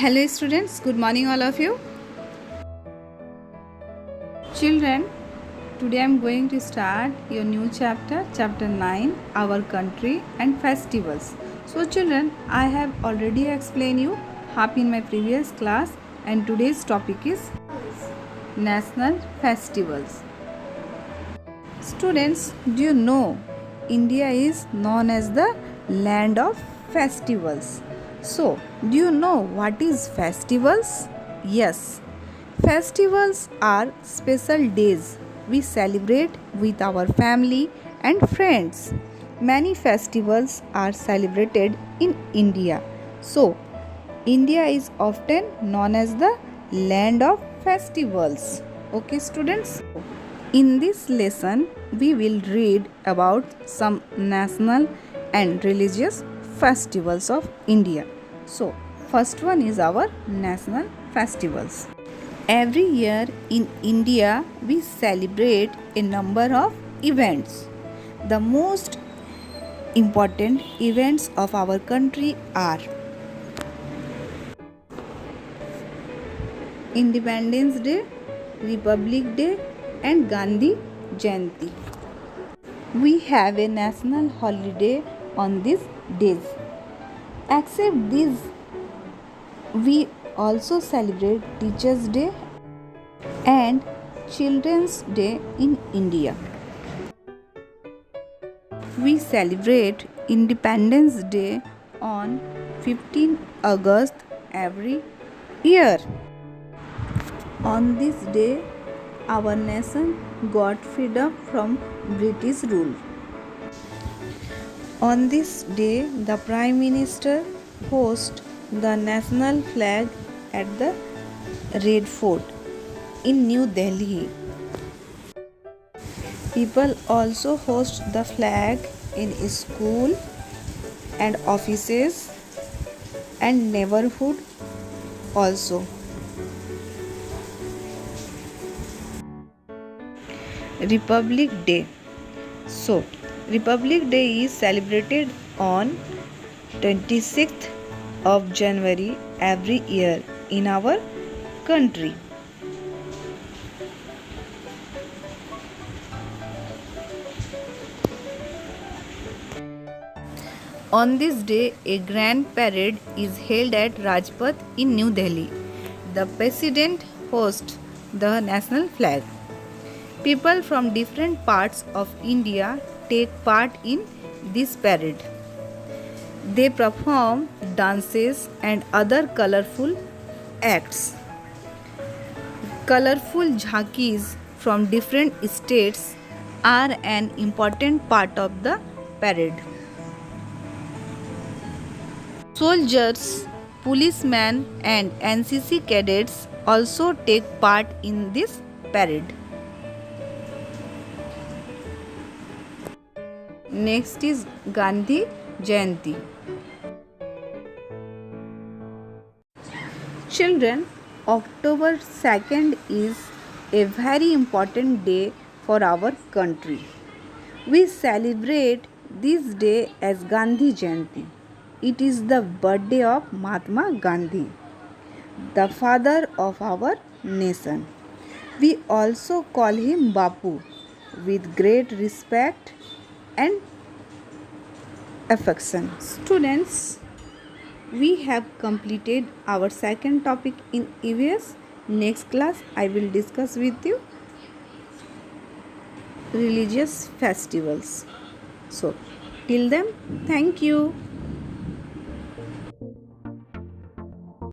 Hello students, good morning all of you. Children, today I am going to start your new chapter, chapter 9, our country and festivals. So children, I have already explained you half in my previous class, and today's topic is national festivals. Students, do you know India is known as the land of festivals? So, do you know what is festivals? Yes, festivals are special days we celebrate with our family and friends. Many festivals are celebrated in India. So, India is often known as the land of festivals. Okay, students? In this lesson, we will read about some national and religious festivals of India. So, first one is our national festivals. Every year in India, we celebrate a number of events. The most important events of our country are Independence Day, Republic Day, and Gandhi Jayanti. We have a national holiday on these days. Except these, we also celebrate Teachers' Day and Children's Day in India. We celebrate Independence Day on 15 August every year. On this day, our nation got freedom from British rule. On this day, the Prime Minister hoists the national flag at the Red Fort in New Delhi. People also hoist the flag in school and offices and neighborhood also. Republic Day. So, Republic Day is celebrated on 26th of January every year in our country. On this day, a grand parade is held at Rajpath in New Delhi. The president hosts the national flag. People from different parts of India take part in this parade. They perform dances and other colorful acts. Colorful jhankis from different states are an important part of the parade. Soldiers, policemen, and NCC cadets also take part in this parade. Next is Gandhi Jayanti. Children, October 2nd is a very important day for our country. We celebrate this day as Gandhi Jayanti. It is the birthday of Mahatma Gandhi, the father of our nation. We also call him Bapu with great respect and affection. Students, we have completed our second topic in EVS. Next class I will discuss with you religious festivals. So till then, thank you.